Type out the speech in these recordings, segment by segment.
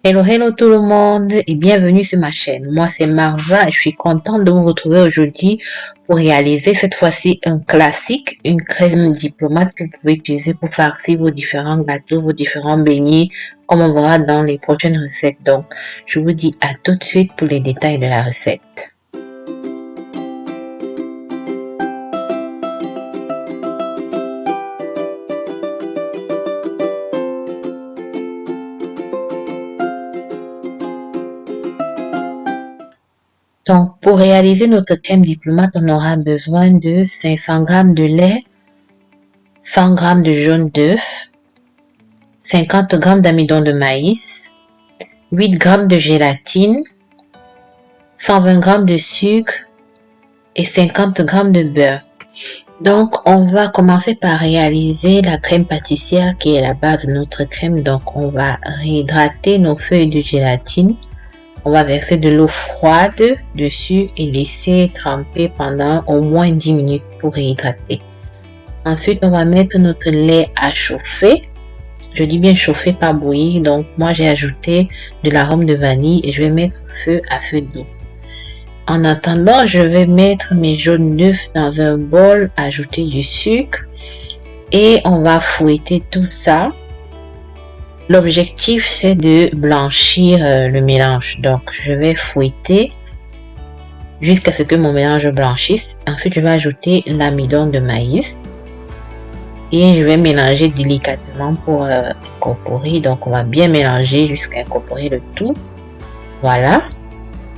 Hello tout le monde et bienvenue sur ma chaîne. Moi c'est Marva et je suis contente de vous retrouver aujourd'hui pour réaliser cette fois-ci un classique, une crème diplomate que vous pouvez utiliser pour farcir vos différents gâteaux, vos différents beignets, comme on verra dans les prochaines recettes. Donc, je vous dis à tout de suite pour les détails de la recette. Donc, pour réaliser notre crème diplomate, on aura besoin de 500 g de lait, 100 g de jaune d'œuf, 50 g d'amidon de maïs, 8 g de gélatine, 120 g de sucre et 50 g de beurre. Donc, on va commencer par réaliser la crème pâtissière qui est la base de notre crème. Donc, on va réhydrater nos feuilles de gélatine. On va verser de l'eau froide dessus et laisser tremper pendant au moins 10 minutes pour réhydrater. Ensuite, on va mettre notre lait à chauffer. Je dis bien chauffer, pas bouillir. Donc, moi, j'ai ajouté de l'arôme de vanille et je vais mettre feu à feu doux. En attendant, je vais mettre mes jaunes d'œufs dans un bol, ajouter du sucre et on va fouetter tout ça. L'objectif, c'est de blanchir le mélange. Donc, je vais fouetter jusqu'à ce que mon mélange blanchisse. Ensuite, je vais ajouter l'amidon de maïs et je vais mélanger délicatement pour incorporer. Donc, on va bien mélanger jusqu'à incorporer le tout. Voilà.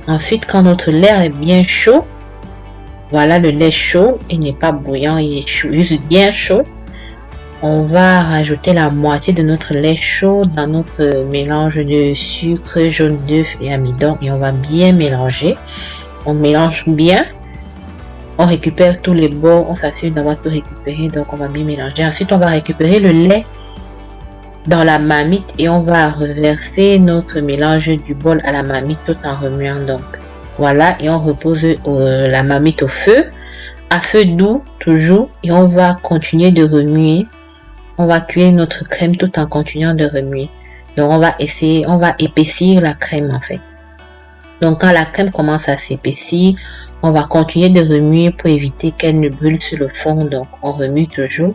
Ensuite, quand notre lait est bien chaud, voilà le lait chaud, il n'est pas bouillant, il est chaud, juste bien chaud. On va rajouter la moitié de notre lait chaud dans notre mélange de sucre, jaune d'œuf et amidon et on va bien mélanger. On mélange bien. On récupère tous les bords, on s'assure d'avoir tout récupéré, donc on va bien mélanger. Ensuite, on va récupérer le lait dans la marmite et on va reverser notre mélange du bol à la marmite tout en remuant. Donc voilà, et on repose la marmite au feu, à feu doux toujours, et on va continuer de remuer. On va cuire notre crème tout en continuant de remuer. Donc on va épaissir la crème en fait. Donc quand la crème commence à s'épaissir, on va continuer de remuer pour éviter qu'elle ne brûle sur le fond. Donc on remue toujours.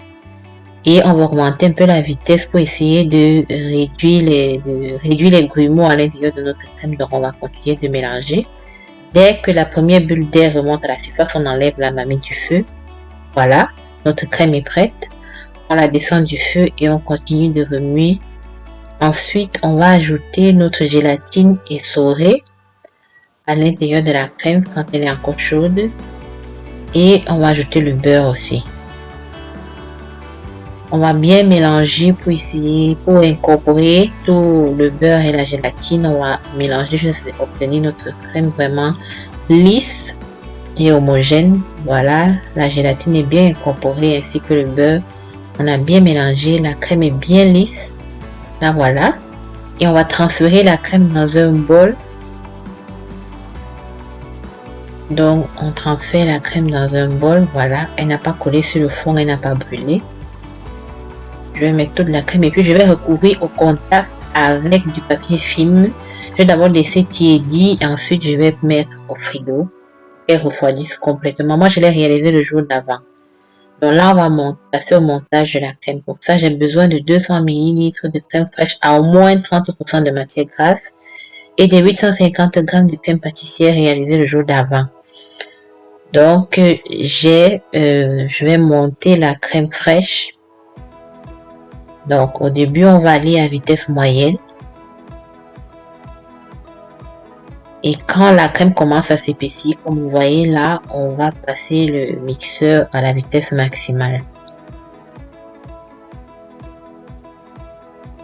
Et on va augmenter un peu la vitesse pour essayer de réduire les grumeaux à l'intérieur de notre crème. Donc on va continuer de mélanger. Dès que la première bulle d'air remonte à la surface, on enlève la marmite du feu. Voilà, notre crème est prête. On la descend du feu et on continue de remuer. Ensuite, on va ajouter notre gélatine essorée à l'intérieur de la crème quand elle est encore chaude. Et on va ajouter le beurre aussi. On va bien mélanger pour incorporer tout le beurre et la gélatine. On va mélanger jusqu'à obtenir notre crème vraiment lisse et homogène. Voilà, la gélatine est bien incorporée ainsi que le beurre. On a bien mélangé, la crème est bien lisse. Là voilà. Et on va transférer la crème dans un bol. Donc on transfère la crème dans un bol. Voilà, elle n'a pas collé sur le fond, elle n'a pas brûlé. Je vais mettre toute la crème et puis je vais recouvrir au contact avec du papier film. Je vais d'abord laisser tiédir et ensuite je vais mettre au frigo. Elle refroidisse complètement. Moi je l'ai réalisé le jour d'avant. Donc là, on va passer au montage de la crème. Pour ça, j'ai besoin de 200 ml de crème fraîche à au moins 30% de matière grasse et de 850 g de crème pâtissière réalisée le jour d'avant. Donc, je vais monter la crème fraîche. Donc, au début, on va aller à vitesse moyenne. Et quand la crème commence à s'épaissir, comme vous voyez là, on va passer le mixeur à la vitesse maximale.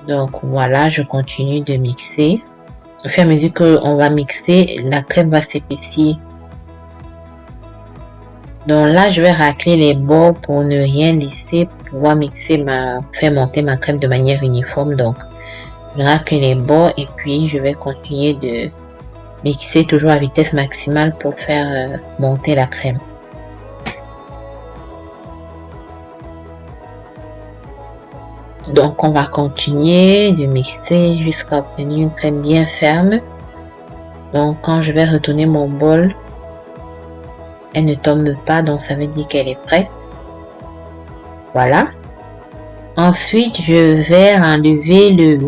Donc voilà, je continue de mixer. Au fur et à mesure qu'on va mixer, la crème va s'épaissir. Donc là, je vais racler les bords pour ne rien laisser, pour pouvoir faire monter ma crème de manière uniforme. Donc, je racle les bords et puis je vais continuer de mixer toujours à vitesse maximale pour faire monter la crème. Donc, on va continuer de mixer jusqu'à obtenir une crème bien ferme. Donc, quand je vais retourner mon bol, elle ne tombe pas, donc ça veut dire qu'elle est prête. Voilà. Ensuite, je vais enlever le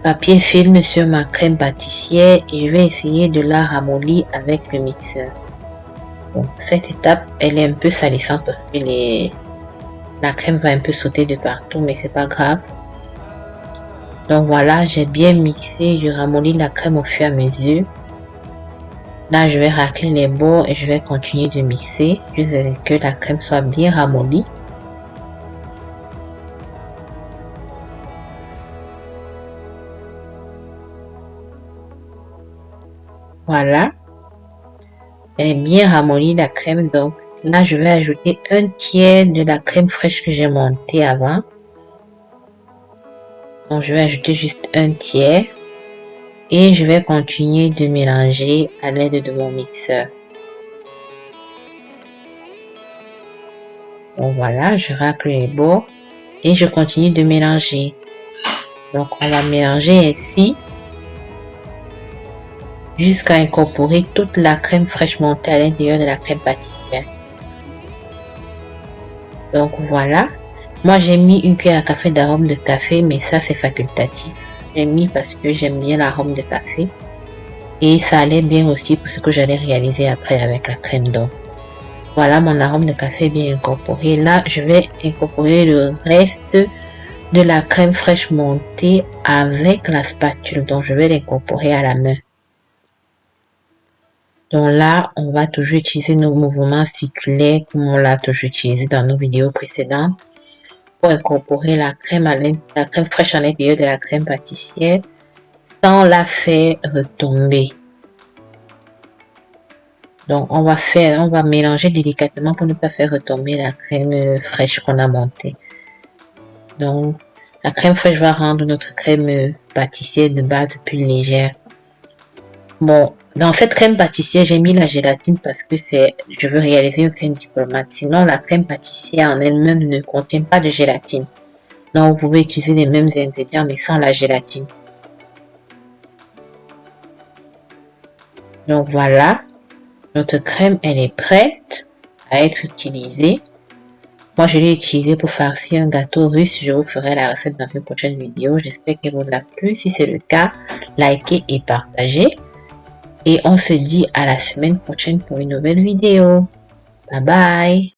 papier film sur ma crème pâtissière et je vais essayer de la ramollir avec le mixeur. Donc, cette étape, elle est un peu salissante parce que la crème va un peu sauter de partout, mais c'est pas grave. Donc voilà, j'ai bien mixé, je ramollis la crème au fur et à mesure. Là, je vais racler les bords et je vais continuer de mixer jusqu'à ce que la crème soit bien ramollie. Voilà. Elle est bien ramollie la crème, donc là, je vais ajouter un tiers de la crème fraîche que j'ai montée avant. Donc, je vais ajouter juste un tiers. Et je vais continuer de mélanger à l'aide de mon mixeur. Donc voilà, je racle les bords et je continue de mélanger. Donc on va mélanger ainsi jusqu'à incorporer toute la crème fraîche montée à l'intérieur de la crème pâtissière. Donc voilà, moi j'ai mis une cuillère à café d'arôme de café, mais ça c'est facultatif. J'ai mis parce que j'aime bien l'arôme de café et ça allait bien aussi pour ce que j'allais réaliser après avec la crème. Donc voilà, mon arôme de café bien incorporé. Là, je vais incorporer le reste de la crème fraîche montée avec la spatule. Donc, je vais l'incorporer à la main. Donc là, on va toujours utiliser nos mouvements circulaires comme on l'a toujours utilisé dans nos vidéos précédentes pour incorporer la crème fraîche à l'intérieur de la crème pâtissière sans la faire retomber. Donc, on va mélanger délicatement pour ne pas faire retomber la crème fraîche qu'on a montée. Donc, la crème fraîche va rendre notre crème pâtissière de base plus légère. Bon, dans cette crème pâtissière, j'ai mis la gélatine parce que je veux réaliser une crème diplomate. Sinon, la crème pâtissière en elle-même ne contient pas de gélatine. Donc, vous pouvez utiliser les mêmes ingrédients mais sans la gélatine. Donc, voilà. Notre crème, elle est prête à être utilisée. Moi, je l'ai utilisée pour farcir un gâteau russe. Je vous ferai la recette dans une prochaine vidéo. J'espère qu'elle vous a plu. Si c'est le cas, likez et partagez. Et on se dit à la semaine prochaine pour une nouvelle vidéo. Bye bye.